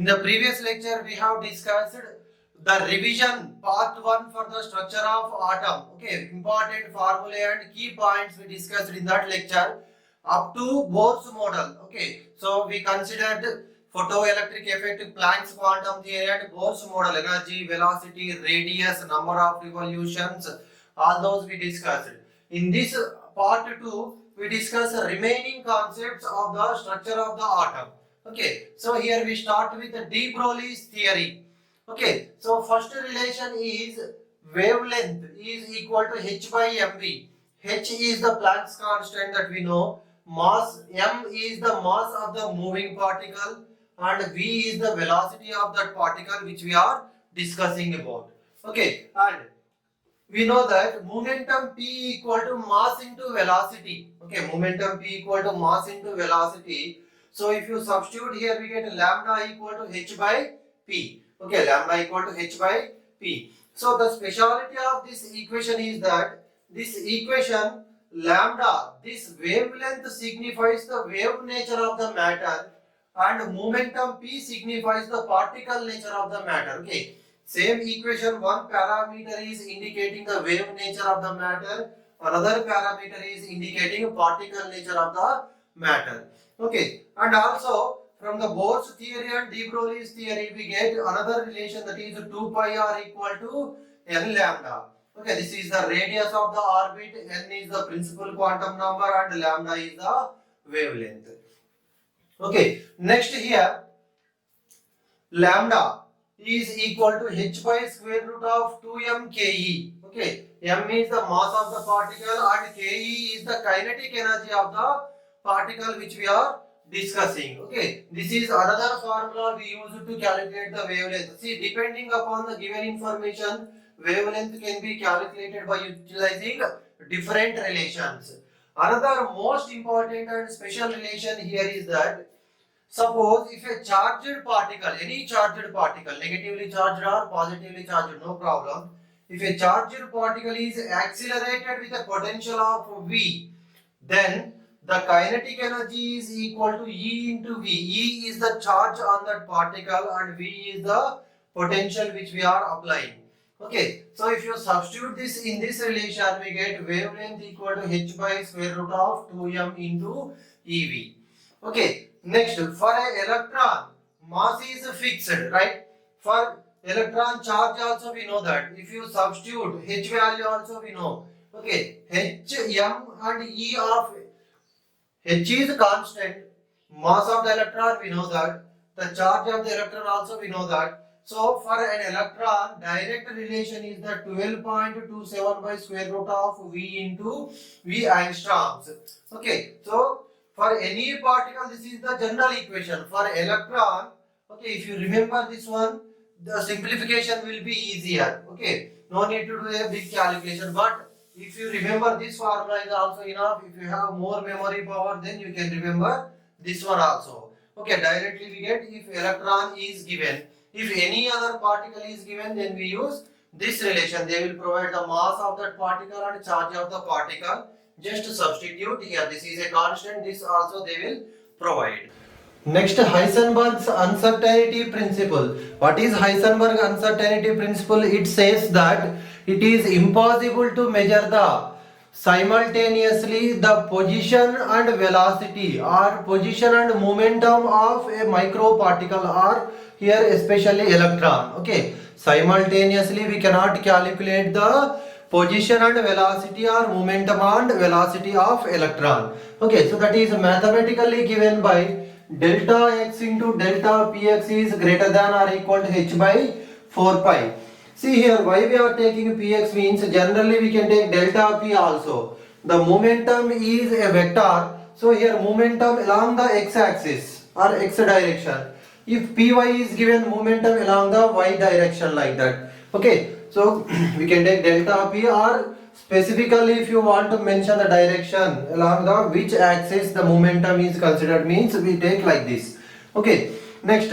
In the previous lecture, we have discussed the revision part 1 for the structure of atom. Okay, important formulae and key points we discussed in that lecture up to Bohr's model. Okay, so we considered photoelectric effect, Planck's quantum theory and Bohr's model, energy, velocity, radius, number of revolutions, all those we discussed. In this part 2, we discuss the remaining concepts of the structure of the atom. Okay, so here we start with the de Broglie's theory. Okay, so first relation is wavelength is equal to h by mv. H is the Planck's constant that we know. Mass m is the mass of the moving particle and v is the velocity of that particle which we are discussing about. Okay, and we know that momentum p equal to mass into velocity. Okay, momentum p equal to mass into velocity. So if you substitute here, we get lambda equal to h by p. Okay, lambda equal to h by p. So the speciality of this equation is that this equation lambda, this wavelength signifies the wave nature of the matter and momentum p signifies the particle nature of the matter. Okay, same equation, one parameter is indicating the wave nature of the matter, another parameter is indicating particle nature of the matter. Okay, and also from the Bohr's theory and de Broglie's theory, we get another relation, that is 2 pi r equal to n lambda. Okay, this is the radius of the orbit, n is the principal quantum number and lambda is the wavelength. Okay, next here, lambda is equal to h by square root of 2m ke. Okay, m is the mass of the particle and ke is the kinetic energy of the particle which we are discussing. Okay, this is another formula we use to calculate the wavelength. See, depending upon the given information, wavelength can be calculated by utilizing different relations. Another most important and special relation here is that suppose if a charged particle, any charged particle, negatively charged or positively charged, no problem. If a charged particle is accelerated with a potential of V, then the kinetic energy is equal to E into V. E is the charge on that particle and V is the potential which we are applying. Okay, so if you substitute this in this relation, we get wavelength equal to h by square root of 2m into EV. Okay, next, for an electron, mass is fixed, right? For electron charge also we know that. If you substitute h value also we know. Okay, h, m and E of h is constant, mass of the electron we know that, the charge of the electron also we know that. So for an electron, direct relation is the 12.27 by square root of V into V angstroms. Okay, so for any particle, this is the general equation. For electron, okay, if you remember this one, the simplification will be easier. Okay, no need to do a big calculation, but if you remember this formula is also enough. If you have more memory power, then you can remember this one also. Okay, directly we get if electron is given. If any other particle is given, then we use this relation. They will provide the mass of that particle and charge of the particle. Just substitute here. This is a constant. This also they will provide. Next, Heisenberg's uncertainty principle. What is Heisenberg uncertainty principle? It says that it is impossible to measure the simultaneously the position and velocity or position and momentum of a microparticle or here especially electron. Okay, simultaneously we cannot calculate the position and velocity or momentum and velocity of electron. Okay, so that is mathematically given by delta x into delta px is greater than or equal to h by 4 pi. See here, why we are taking px means generally we can take delta p also. The momentum is a vector, so here momentum along the x-axis or x direction. If py is given, momentum along the y direction, like that. Okay, so we can take delta p, or specifically if you want to mention the direction along the which axis the momentum is considered, means we take like this. Okay, next,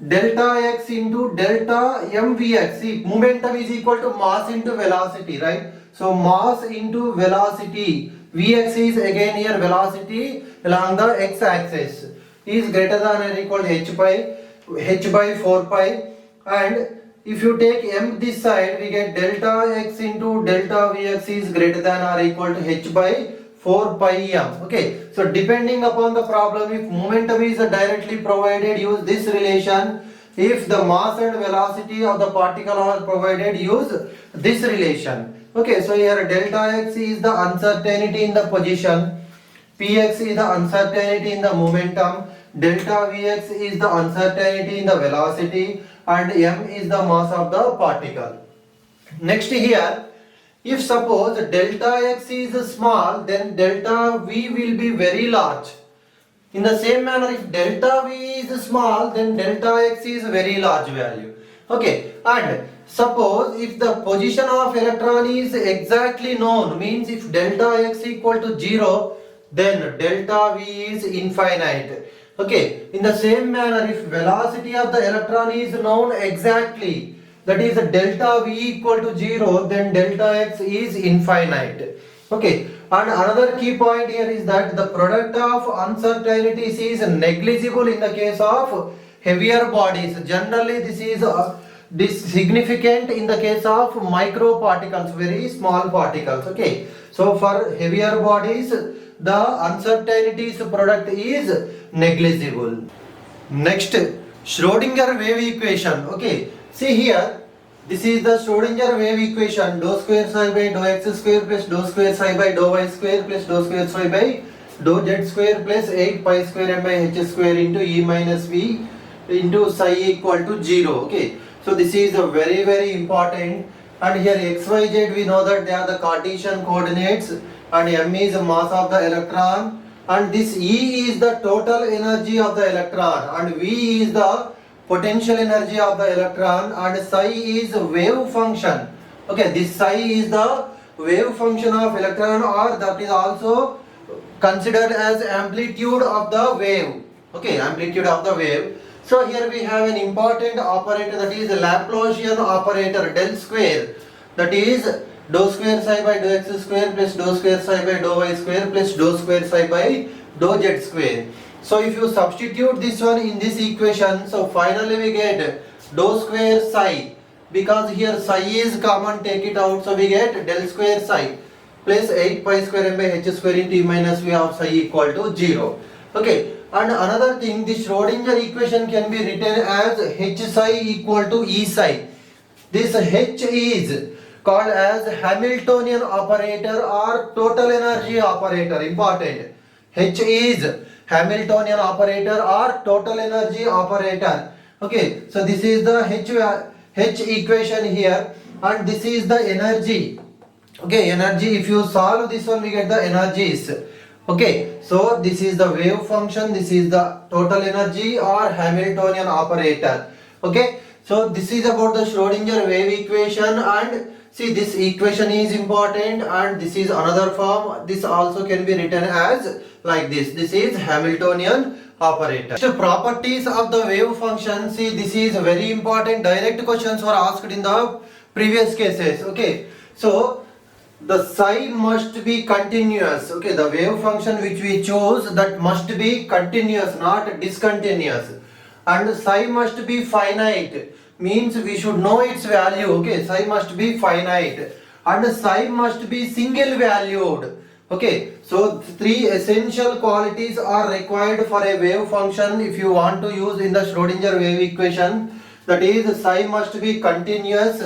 delta x into delta mvx. See, momentum is equal to mass into velocity, right? So mass into velocity, vx is again here velocity along the x axis is greater than or equal to h pi. h by 4 pi, and if you take m this side, we get delta x into delta vx is greater than or equal to h by 4 pi m. Okay, so depending upon the problem, if momentum is directly provided, use this relation. If the mass and velocity of the particle are provided, use this relation. Okay, so here delta x is the uncertainty in the position, px is the uncertainty in the momentum, delta vx is the uncertainty in the velocity, and m is the mass of the particle. Next here, if suppose delta x is small, then delta v will be very large. In the same manner, if delta v is small, then delta x is very large value. Okay, and suppose if the position of electron is exactly known, means if delta x equal to 0, then delta v is infinite. Okay, in the same manner, if velocity of the electron is known exactly, that is delta v equal to 0, then delta x is infinite. Okay, and another key point here is that the product of uncertainties is negligible in the case of heavier bodies. Generally, this significant in the case of microparticles, very small particles. Okay, so for heavier bodies, the uncertainties product is negligible. Next, Schrodinger wave equation. Okay, see here, this is the Schrodinger wave equation, dou square psi by dou x square plus dou square psi by dou y square plus dou square psi by dou z square plus 8 pi square m by h square into e minus v into psi equal to 0. Okay, so this is a very important, and here x, y, z we know that they are the Cartesian coordinates, and m is the mass of the electron, and this E is the total energy of the electron, and V is the potential energy of the electron, and psi is wave function. Okay, this psi is the wave function of electron, or that is also considered as amplitude of the wave. Okay, amplitude of the wave. So here we have an important operator, that is the Laplacian operator del square, that is dou square psi by dou x square plus dou square psi by dou y square plus dou square psi by dou z square. So if you substitute this one in this equation, so finally we get dou square psi, because here psi is common, take it out, so we get del square psi plus 8 pi square m by h square into e minus v of psi equal to 0. Okay, and another thing, this Schrodinger equation can be written as h psi equal to e psi. This h is called as Hamiltonian operator or total energy operator. Important, h is Hamiltonian operator or total energy operator. Okay, so this is the h equation here, and this is the energy. Okay, energy, if you solve this one, we get the energies. Okay, so this is the wave function, this is the total energy or Hamiltonian operator. Okay, so this is about the Schrodinger wave equation, and see, this equation is important, and this is another form. This also can be written as like this. This is Hamiltonian operator. So properties of the wave function. See, this is very important. Direct questions were asked in the previous cases. Okay, so the psi must be continuous. Okay, the wave function which we chose, that must be continuous, not discontinuous, and psi must be finite. Means we should know its value. Okay, psi must be finite, and psi must be single valued. Okay, so three essential qualities are required for a wave function if you want to use in the Schrodinger wave equation. That is, psi must be continuous,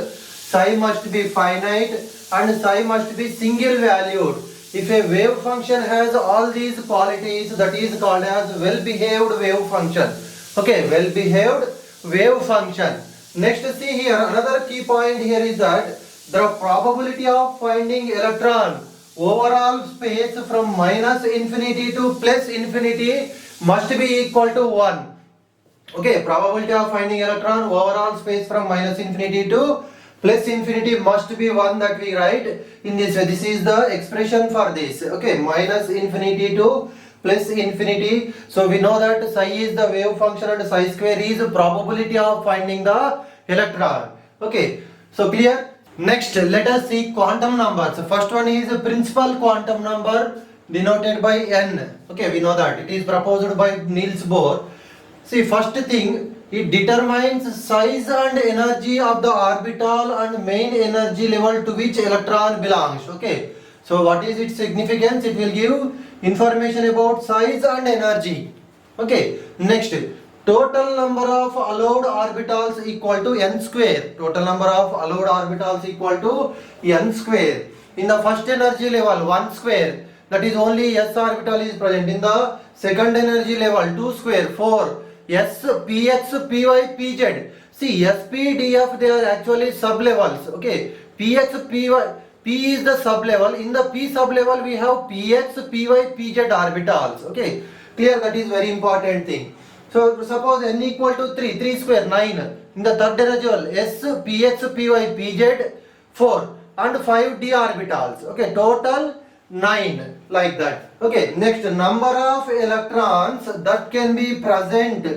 psi must be finite, and psi must be single valued. If a wave function has all these qualities, that is called as well behaved wave function. Okay, well behaved wave function. Next, see here, another key point here is that the probability of finding electron overall space from minus infinity to plus infinity must be equal to 1. Okay, probability of finding electron overall space from minus infinity to plus infinity must be 1, that we write in this way. This is the expression for this. Okay, minus infinity to plus infinity. So we know that psi is the wave function and psi square is the probability of finding the electron. Okay, so clear? Next, let us see quantum numbers. First one is a principal quantum number denoted by n. Okay, we know that it is proposed by Niels Bohr. See, first thing, it determines size and energy of the orbital and main energy level to which electron belongs. Okay, so what is its significance? It will give information about size and energy. Okay, next, total number of allowed orbitals equal to n square. Total number of allowed orbitals equal to n square. In the first energy level 1 square, that is only s orbital is present. In the second energy level 2 square 4, s px py pz. See, sp df, they are actually sub levels. Okay, px py, p is the sub level. In the p sub level we have px py pz orbitals. Okay, clear? That is very important thing. So suppose n equal to 3 square 9. In the third energy level s px py pz 4 and 5 d orbitals. Okay, total 9, like that. Okay, next, number of electrons that can be present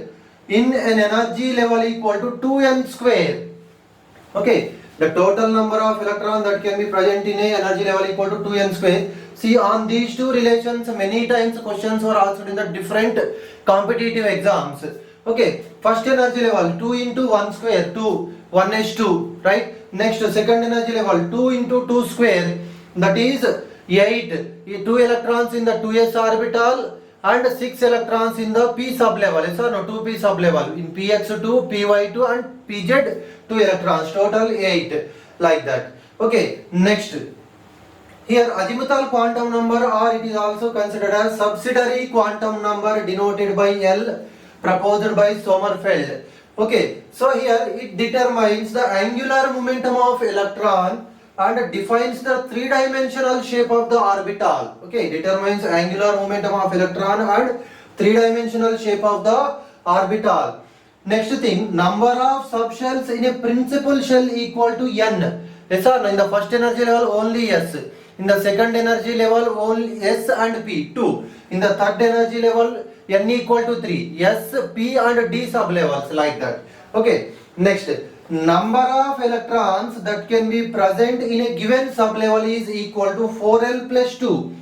in an energy level equal to 2n square. Okay, the total number of electrons that can be present in a energy level equal to 2n square. See, on these two relations many times questions were asked in the different competitive exams. Okay, first energy level 2 into 1 square 2, 1s2, right? Next, second energy level 2 into 2 square, that is 8. 2 electrons in the 2s orbital and 6 electrons in the p sublevel. Yes or no? 2p sublevel. In px2, py2 and pz 2 electrons. Total 8, like that. Okay, next. Here azimuthal quantum number, or it is also considered as subsidiary quantum number, denoted by L, proposed by Sommerfeld. Okay, so here it determines the angular momentum of electron and defines the three-dimensional shape of the orbital. Okay, determines angular momentum of electron and three-dimensional shape of the orbital. Next thing, number of subshells in a principal shell equal to n. Yes or no? In the first energy level only s. In the second energy level only s and p 2. In the third energy level n equal to 3. S, p and d sublevels, like that. Okay, next, number of electrons that can be present in a given sublevel is equal to 4l plus 2.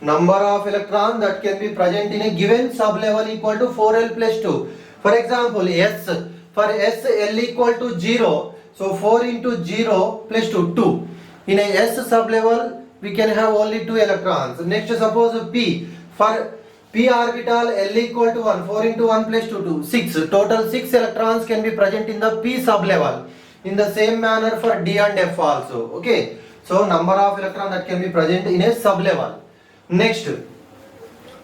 Number of electrons that can be present in a given sublevel equal to 4l plus 2. For example, s, for s l equal to 0, so 4 into 0 plus 2, 2. In a s sublevel we can have only 2 electrons. Next, suppose p, for p orbital l equal to 1, 4 into 1 plus 2, 2, 6. Total 6 electrons can be present in the p sublevel. In the same manner for d and f also. Okay, so number of electrons that can be present in a sublevel. Next,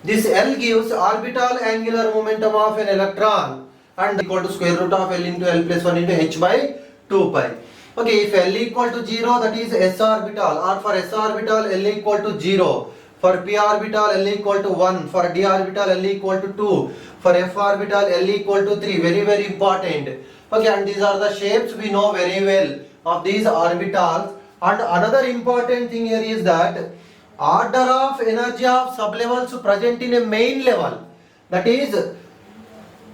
this L gives orbital angular momentum of an electron and equal to square root of L into L plus 1 into h by 2 pi. Okay, if L equal to 0, that is s orbital, or for s orbital L equal to 0. For p orbital L equal to 1, for d orbital L equal to 2, for f orbital L equal to 3. Very, very important. Okay, and these are the shapes we know very well of these orbitals. And another important thing here is that order of energy of sublevels present in a main level, that is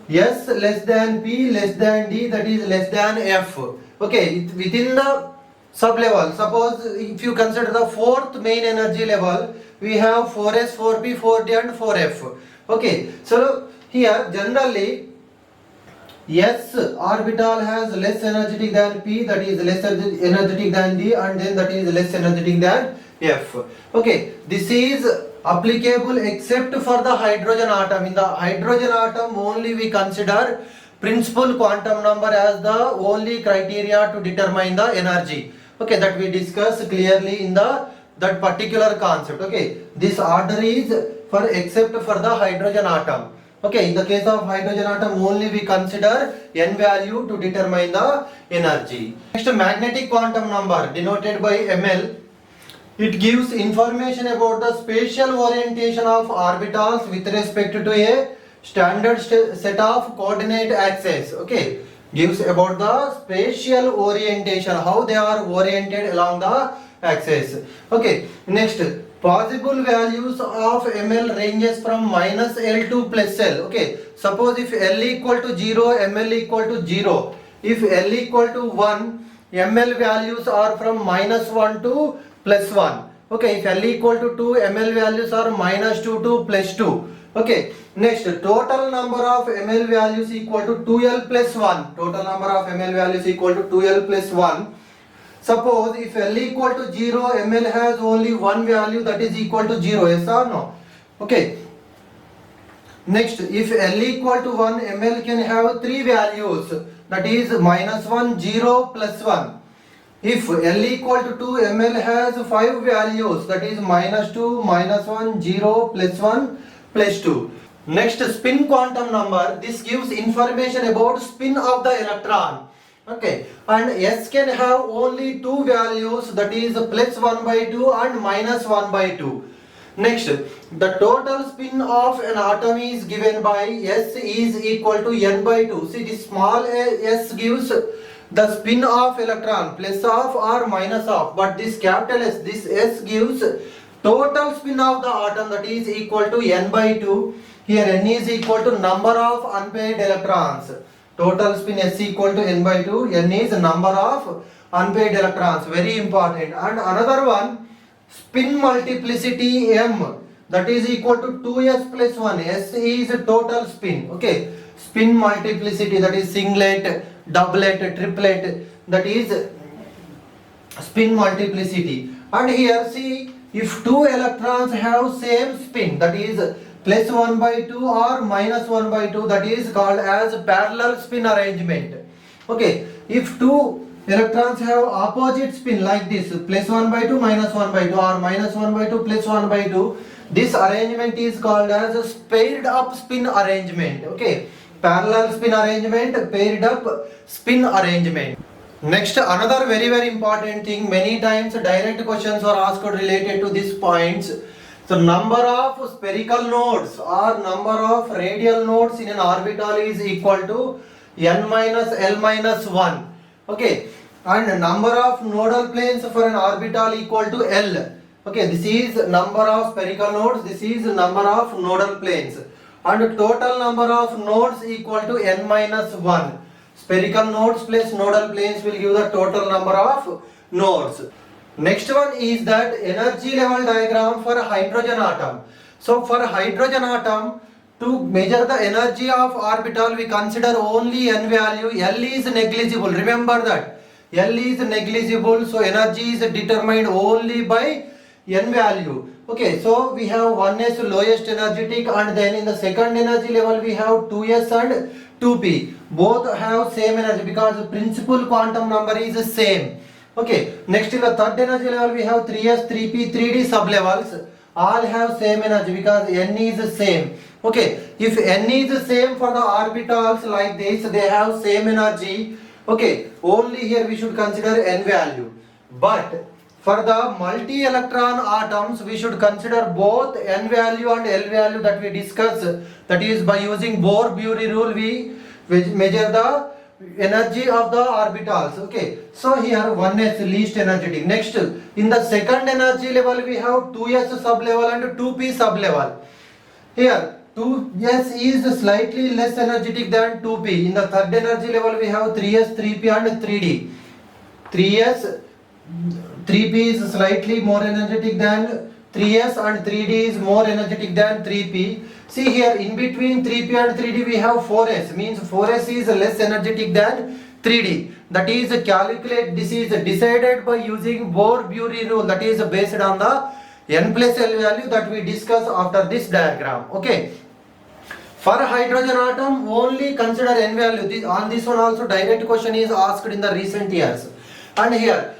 s less than p less than d, that is less than f. Okay, within the sublevel, suppose if you consider the fourth main energy level, we have 4s, 4p, 4d and 4f. Okay, so here generally s orbital has less energetic than p, that is less energetic than d, and then that is less energetic than f. Okay, this is applicable except for the hydrogen atom. In the hydrogen atom only we consider principal quantum number as the only criteria to determine the energy. Okay, that we discussed clearly in the that particular concept. Okay, this order is for except for the hydrogen atom. Okay, in the case of hydrogen atom only we consider n value to determine the energy. Next, magnetic quantum number denoted by ml. It gives information about the spatial orientation of orbitals with respect to a standard set of coordinate axes. Okay, gives about the spatial orientation, how they are oriented along the axis. Okay, next, possible values of ml ranges from minus L to plus L. Okay, suppose if L equal to 0, ml equal to 0. If L equal to 1, ml values are from minus 1 to plus 1. Okay, if L equal to 2, ml values are minus 2 to plus 2. Okay, next total number of ml values equal to 2l plus 1. Total number of ml values equal to 2l plus 1. Suppose if L equal to 0, ml has only one value, that is equal to 0, yes or no? Okay. Next, if L equal to 1, ml can have three values, that is minus 1, 0, plus 1. If L equal to 2, ml has five values, that is minus 2, minus 1, 0, plus 1, plus 2. Next, spin quantum number. This gives information about spin of the electron. Okay, and S can have only two values, that is plus 1 by 2 and minus 1 by 2. Next, the total spin of an atom is given by S is equal to n by 2. See, this small s gives the spin of electron, plus of or minus of, but this capital S, this S gives total spin of the atom, that is equal to n by 2. Here n is equal to number of unpaired electrons. Total spin S equal to n by 2. N is number of unpaired electrons. Very important. And another one, spin multiplicity M, that is equal to 2s plus 1. S is total spin. Okay. Spin multiplicity, that is singlet, doublet, triplet, that is spin multiplicity. And here see, if two electrons have same spin, that is plus 1 by 2 or minus 1 by 2, that is called as parallel spin arrangement. Okay, if two electrons have opposite spin like this, plus 1 by 2 minus 1 by 2 or minus 1 by 2 plus 1 by 2, this arrangement is called as a paired up spin arrangement. Okay, parallel spin arrangement, paired up spin arrangement. Next, another very important thing, many times direct questions are asked related to these points. So number of spherical nodes or number of radial nodes in an orbital is equal to n minus L minus 1. Okay, and number of nodal planes for an orbital equal to L. Okay, this is number of spherical nodes, this is number of nodal planes, and total number of nodes equal to n minus 1. Spherical nodes plus nodal planes will give the total number of nodes. Next one is that energy level diagram for hydrogen atom. So for hydrogen atom, to measure the energy of orbital, we consider only n value. L is negligible. Remember that L is negligible, so energy is determined only by n value. Okay, so we have 1s lowest energetic, and then in the second energy level we have 2s and 2p. Both have same energy because the principal quantum number is same. Okay, next in the third energy level we have 3s, 3p, 3d sublevels. All have same energy because n is same. Okay, if n is same for the orbitals like this, they have same energy. Okay, only here we should consider n value. But for the multi-electron atoms, we should consider both n value and L value that we discussed. That is, by using Bohr-Bury rule, we measure the energy of the orbitals. Okay, so here 1s least energetic. Next, in the second energy level we have 2s sublevel and 2p sublevel. Here 2s is slightly less energetic than 2p. In the third energy level we have 3s, 3p and 3d. 3p is slightly more energetic than 3s and 3d is more energetic than 3p. See here, in between 3p and 3d we have 4s, means 4s is less energetic than 3d. That is this is decided by using Bohr-Bury rule, that is based on the n plus L value that we discuss after this diagram. Okay, for hydrogen atom only consider n value. On this one also direct question is asked in the recent years. And here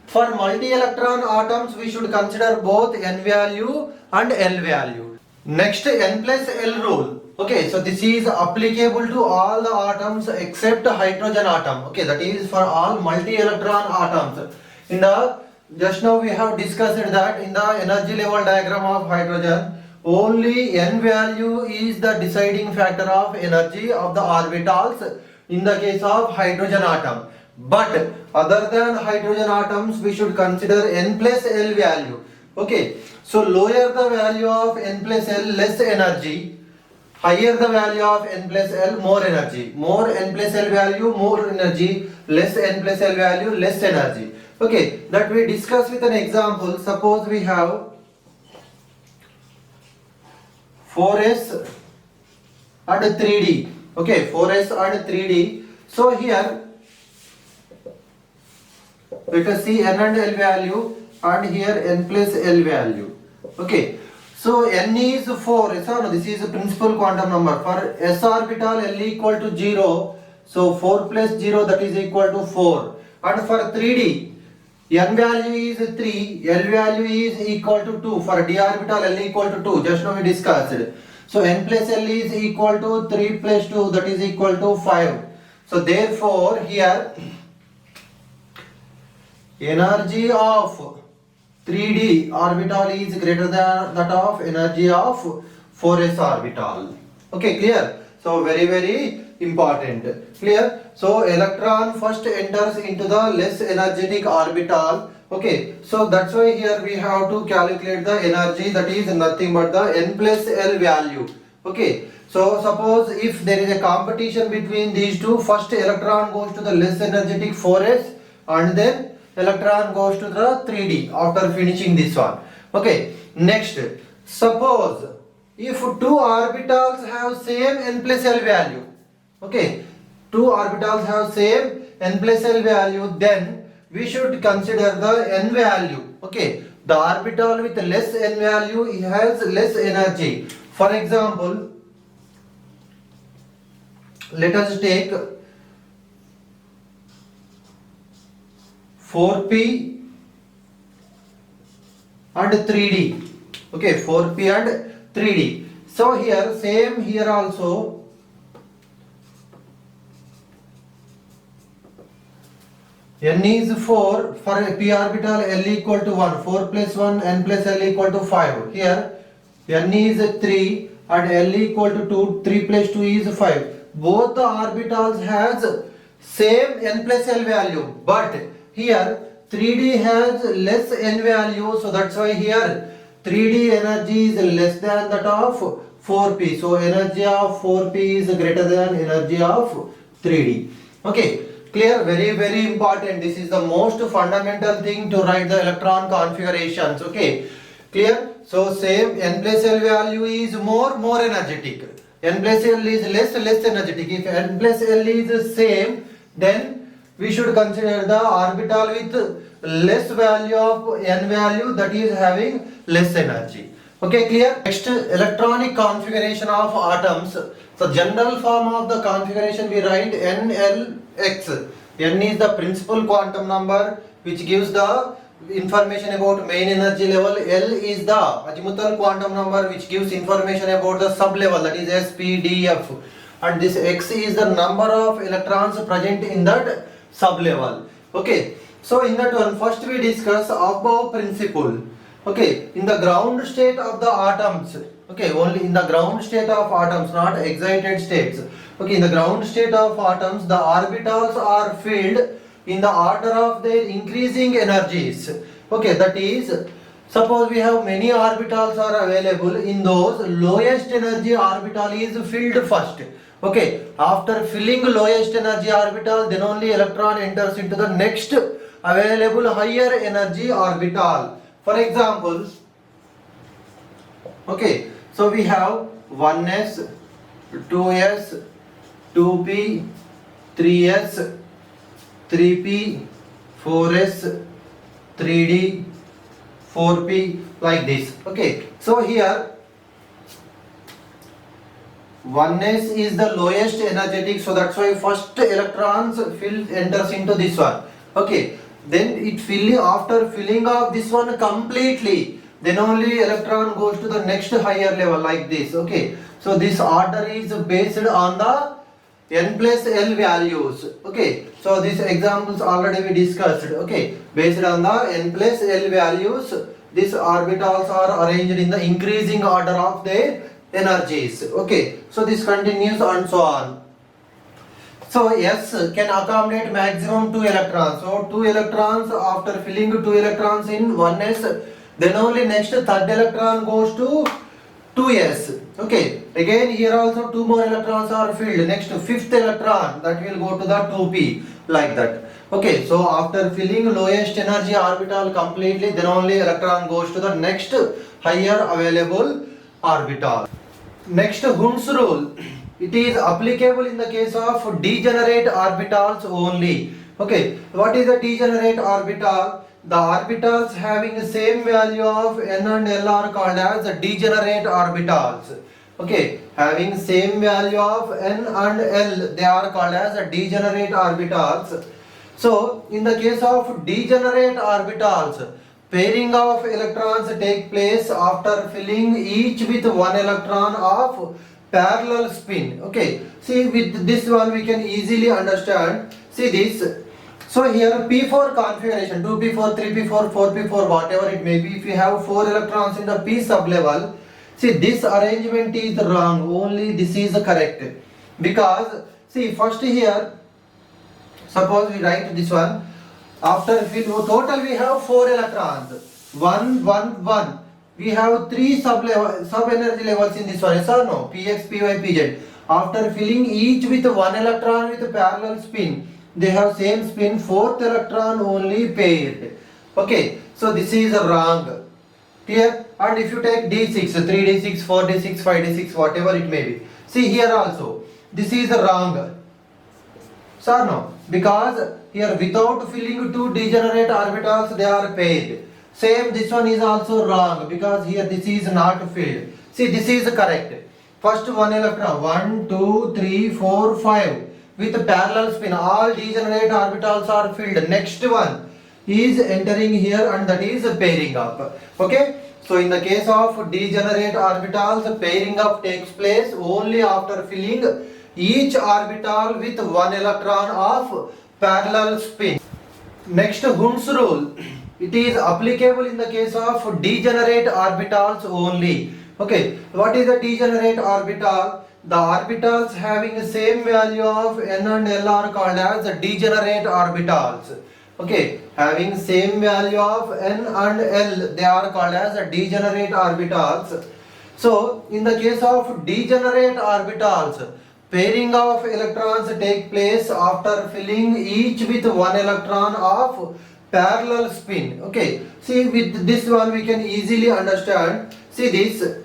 for multi-electron atoms we should consider both n value and L value. Next, n plus L rule. Okay, so this is applicable to all the atoms except hydrogen atom. Okay, that is for all multi-electron atoms. In the just now we have discussed that in the energy level diagram of hydrogen, only n value is the deciding factor of energy of the orbitals in the case of hydrogen atom. But other than hydrogen atoms, we should consider n plus L value. Okay, so lower the value of n plus L, less energy. Higher the value of n plus L, more energy. More n plus L value, more energy. Less n plus L value, less energy. Okay, that we discuss with an example. Suppose we have 4s and 3d. Okay, 4s and 3d. So here let us see n and l value, and here n plus l value. Okay, so n is 4. So no, this is a principal quantum number. For s orbital l equal to 0, so 4 plus 0, that is equal to 4. And for 3d, n value is 3, l value is equal to 2. For d orbital l equal to 2, just now we discussed. So n plus l is equal to 3 plus 2, that is equal to 5. So therefore here energy of 3d orbital is greater than that of energy of 4s orbital. Okay, clear? So very important. Clear? So electron first enters into the less energetic orbital. Okay, so that's why here we have to calculate the energy, that is nothing but the n plus l value. Okay, so suppose if there is a competition between these two, first electron goes to the less energetic 4s and then electron goes to the 3d after finishing this one. Okay, next, suppose if two orbitals have same n plus l value, okay, two orbitals have same n plus l value, then we should consider the n value. Okay, the orbital with less n value has less energy. For example, let us take 4p and 3d. Okay, 4p and 3d. So here same here also. N is 4, for p orbital l equal to 1, 4 plus 1, n plus l equal to 5. Here n is 3 and l equal to 2, 3 plus 2 is 5. Both the orbitals has same n plus l value, but here 3d has less n value, so that's why here 3d energy is less than that of 4p. So energy of 4p is greater than energy of 3d. Okay, clear? Very important. This is the most fundamental thing to write the electron configurations. Okay, clear? So same n plus l value is more energetic, n plus l is less energetic. If n plus l is same, then we should consider the orbital with less value of n value, that is having less energy. Okay, clear? Next, electronic configuration of atoms. So general form of the configuration we write NLX. N is the principal quantum number which gives the information about main energy level. L is the azimuthal quantum number which gives information about the sub level, that is S, P, D, F. And this X is the number of electrons present in that sub level. Okay, so in that one, first we discuss above principle. Okay, in the ground state of the atoms, okay, only in the ground state of atoms, not excited states. Okay, in the ground state of atoms, the orbitals are filled in the order of their increasing energies. Okay, that is, suppose we have many orbitals are available, in those lowest energy orbital is filled first. Okay, after filling lowest energy orbital, then only electron enters into the next available higher energy orbital. For example, okay, so we have 1s, 2s, 2p, 3s, 3p, 4s, 3d, 4p, like this. Okay, so here 1s is the lowest energetic, so that's why first electrons enters into this one. Okay, then after filling up this one completely, then only electron goes to the next higher level, like this. Okay, so this order is based on the n plus l values. Okay, so these examples already we discussed. Okay, based on the n plus l values, these orbitals are arranged in the increasing order of their energies. Okay, so this continues and so on. So S can accommodate maximum 2 electrons. So 2 electrons, after filling 2 electrons in 1s, then only next third electron goes to 2s. Okay, again here also 2 more electrons are filled. Next fifth electron, that will go to the 2p, like that. Okay, so after filling lowest energy orbital completely, then only electron goes to the next higher available orbital. Next, Hund's rule. It is applicable in the case of degenerate orbitals only. Okay, what is a degenerate orbital? The orbitals having the same value of n and l are called as degenerate orbitals. Okay, having same value of n and l, they are called as degenerate orbitals. So, in the case of degenerate orbitals, pairing of electrons take place after filling each with one electron of parallel spin. Okay, see, with this one we can easily understand. See this. So here P4 configuration, 2p4, 3p4, 4p4, whatever it may be, if you have 4 electrons in the p sublevel, see, this arrangement is wrong, only this is correct. Because see, first here, suppose we write this one, after fill, total we have 4 electrons, 1, 1, 1. We have 3 sub energy levels in this one, yes or no? Px, Py, Pz. After filling each with 1 electron with parallel spin, they have same spin, 4th electron only paired. Okay, so this is wrong. Clear? And if you take d6, 3d6, 4d6, 5d6, whatever it may be. See here also, this is wrong. So no, because here without filling 2 degenerate orbitals, they are paired. Same, this one is also wrong, because here this is not filled. See, this is correct. First one electron, 1, 2, 3, 4, 5. With parallel spin, all degenerate orbitals are filled. Next one is entering here, and that is pairing up. Okay, so in the case of degenerate orbitals, pairing up takes place only after filling each orbital with one electron of parallel spin. Next, Hund's rule. It is applicable in the case of degenerate orbitals only. Okay, what is a degenerate orbital? The orbitals having the same value of n and l are called as degenerate orbitals. Okay, having same value of n and l, they are called as degenerate orbitals. So, in the case of degenerate orbitals, pairing of electrons take place after filling each with one electron of parallel spin. Okay, see, with this one we can easily understand. See this.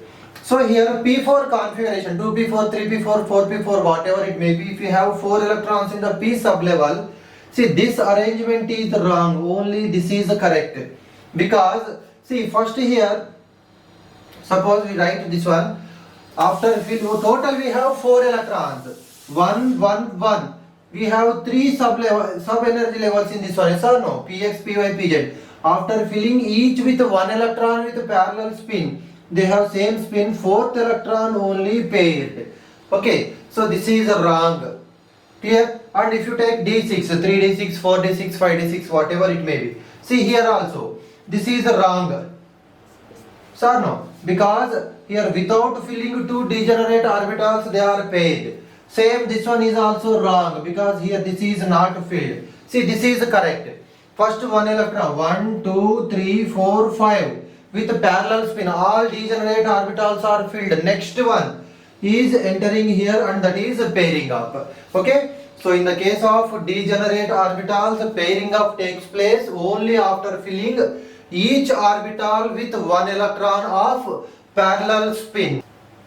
So here P4 configuration, 2p4, 3p4, 4p4, whatever it may be, if you have 4 electrons in the p sublevel, see, this arrangement is wrong, only this is correct. Because see, first here, suppose we write this one, after fill, total we have 4 electrons, 1, 1, 1. We have 3 sub energy levels in this one, yes or no? Px, Py, Pz. After filling each with one electron with parallel spin, they have same spin, 4th electron only paired. Okay, so this is wrong. Clear? And if you take d6, 3d6, 4d6, 5d6, whatever it may be. See here also, this is wrong. So no, because here without filling 2 degenerate orbitals, they are paired. Same, this one is also wrong, because here this is not filled. See, this is correct. First one electron, 1, 2, 3, 4, 5. With parallel spin, all degenerate orbitals are filled. Next one is entering here, and that is pairing up. Okay, so in the case of degenerate orbitals, pairing up takes place only after filling each orbital with one electron of parallel spin.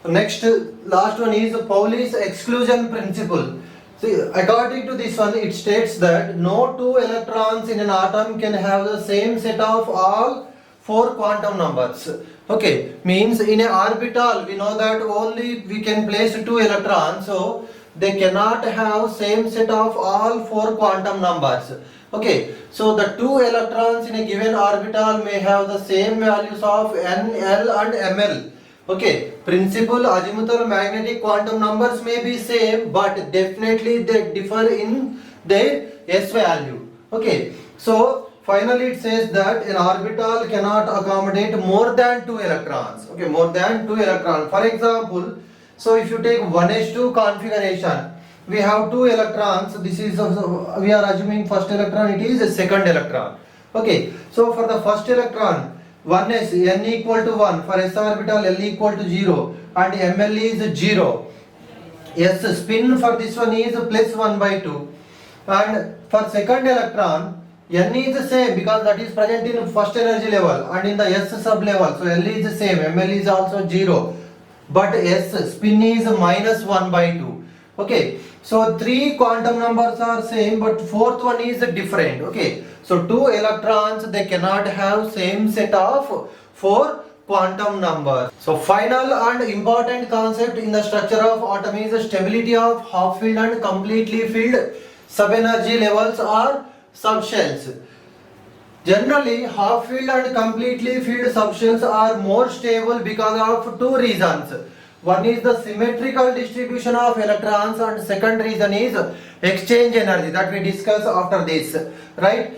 Next, last one is Pauli's exclusion principle. See, according to this one, it states that no 2 electrons in an atom can have the same set of all 4 quantum numbers. Okay, means in an orbital we know that only we can place 2 electrons, so they cannot have same set of all 4 quantum numbers. Okay, so the 2 electrons in a given orbital may have the same values of n, l and ml. Okay, principal azimuthal magnetic quantum numbers may be same, but definitely they differ in their s value. Okay, so finally it says that an orbital cannot accommodate more than 2 electrons. Okay, more than 2 electrons. For example, so if you take 1s2 configuration, we have 2 electrons. This is we are assuming first electron, it is a second electron. Okay, so for the first electron, 1s, n equal to 1, for s orbital l equal to 0 and ml is 0. S spin for this one is plus 1 by 2, and for second electron n is the same because that is present in first energy level and in the s sub level, so l is the same, ml is also 0. but s spin is minus 1 by 2. Okay, so three quantum numbers are same, but fourth one is different. Okay, so two electrons, they cannot have same set of four quantum numbers. So final and important concept in the structure of atom is the stability of half filled and completely filled sub-energy levels or subshells. Generally, half filled and completely filled subshells are more stable because of two reasons. One is the symmetrical distribution of electrons, and second reason is exchange energy that we discuss after this, right?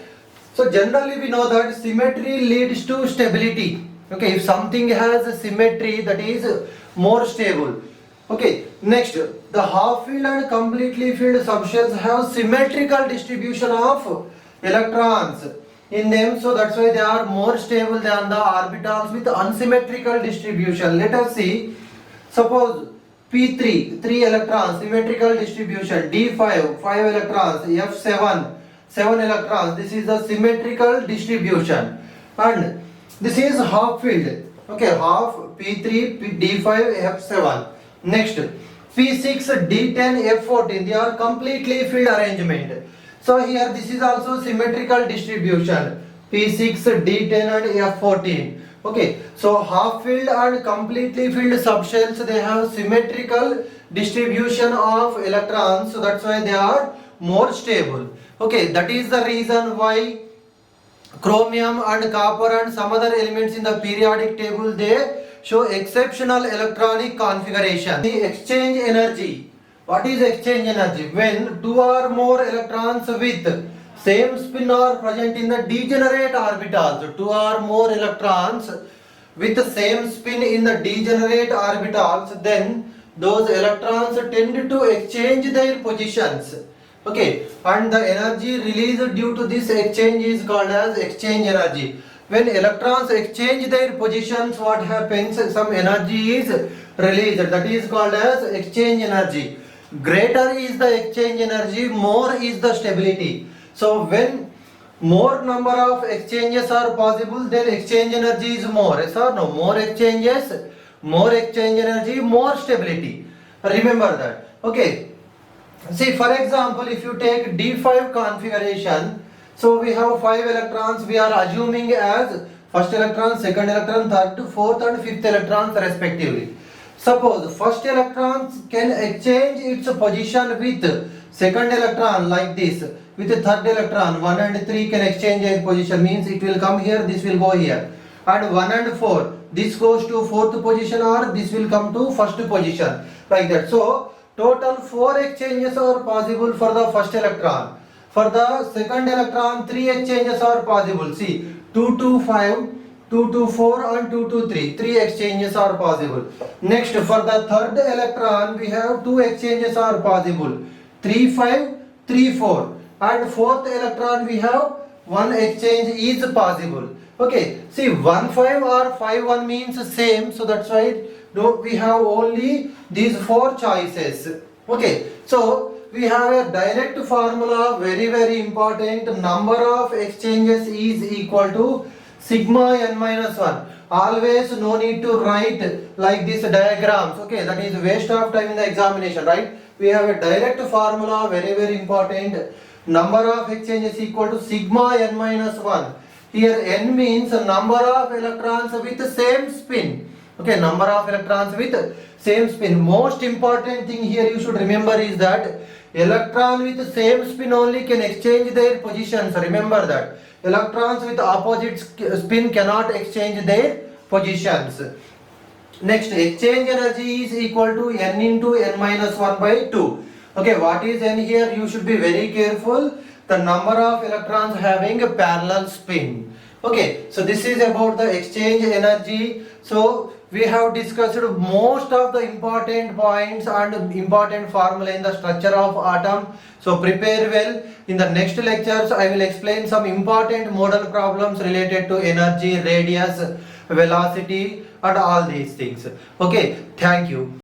So generally we know that symmetry leads to stability. Okay, if something has symmetry, that is more stable. Okay, next, the half filled and completely filled subshells have symmetrical distribution of electrons in them, so that's why they are more stable than the orbitals with unsymmetrical distribution. Let us see, suppose P3, 3 electrons, symmetrical distribution, D5, 5 electrons, F7, 7 electrons, this is the symmetrical distribution, and this is half filled. Okay, half P3, D5, F7. Next, P6, D10, F14, they are completely filled arrangement. So here this is also symmetrical distribution, P6, D10 and F14. Okay, so half filled and completely filled subshells, they have symmetrical distribution of electrons, so that's why they are more stable. Okay, that is the reason why chromium and copper and some other elements in the periodic table, they show exceptional electronic configuration. The exchange energy. What is exchange energy? When two or more electrons with same spin are present in the degenerate orbitals. Two or more electrons with the same spin in the degenerate orbitals, then those electrons tend to exchange their positions. Okay, and the energy released due to this exchange is called as exchange energy. When electrons exchange their positions, what happens? Some energy is released, that is called as exchange energy. Greater is the exchange energy, more is the stability. So when more number of exchanges are possible, then exchange energy is more. Yes or no? More exchanges, more exchange energy, more stability. Remember that. Okay. See, for example, if you take D5 configuration, so we have 5 electrons, we are assuming as first electron, second electron, third, fourth and fifth electrons respectively. Suppose first electron can exchange its position with second electron like this, with the third electron 1 and 3 can exchange their position, means it will come here, this will go here, and 1 and 4, this goes to fourth position or this will come to first position, like that. So total 4 exchanges are possible for the first electron. For the second electron, 3 exchanges are possible. See, 2 to 5, 2 to 4 and 2 to 3. 3 exchanges are possible. Next, for the third electron, we have 2 exchanges are possible. 3, 5, 3, 4. And fourth electron, we have 1 exchange is possible. Okay, see 1, 5 or 5, 1 means same. So that's why we have only these 4 choices. Okay, so we have a direct formula, very important. Number of exchanges is equal to sigma n minus 1. Always no need to write like this diagrams. Okay, that is waste of time in the examination, right? We have a direct formula, very important. Number of exchanges equal to sigma n minus 1. Here n means number of electrons with the same spin. Okay, number of electrons with same spin. Most important thing here you should remember is that electron with the same spin only can exchange their positions. Remember that. Electrons with opposite spin cannot exchange their positions. Next, exchange energy is equal to n into n minus 1 by 2. Okay, what is n here? You should be very careful. The number of electrons having a parallel spin. Okay, so this is about the exchange energy. So we have discussed most of the important points and important formula in the structure of atom. So prepare well. In the next lectures, I will explain some important model problems related to energy, radius, velocity and all these things. Okay, thank you.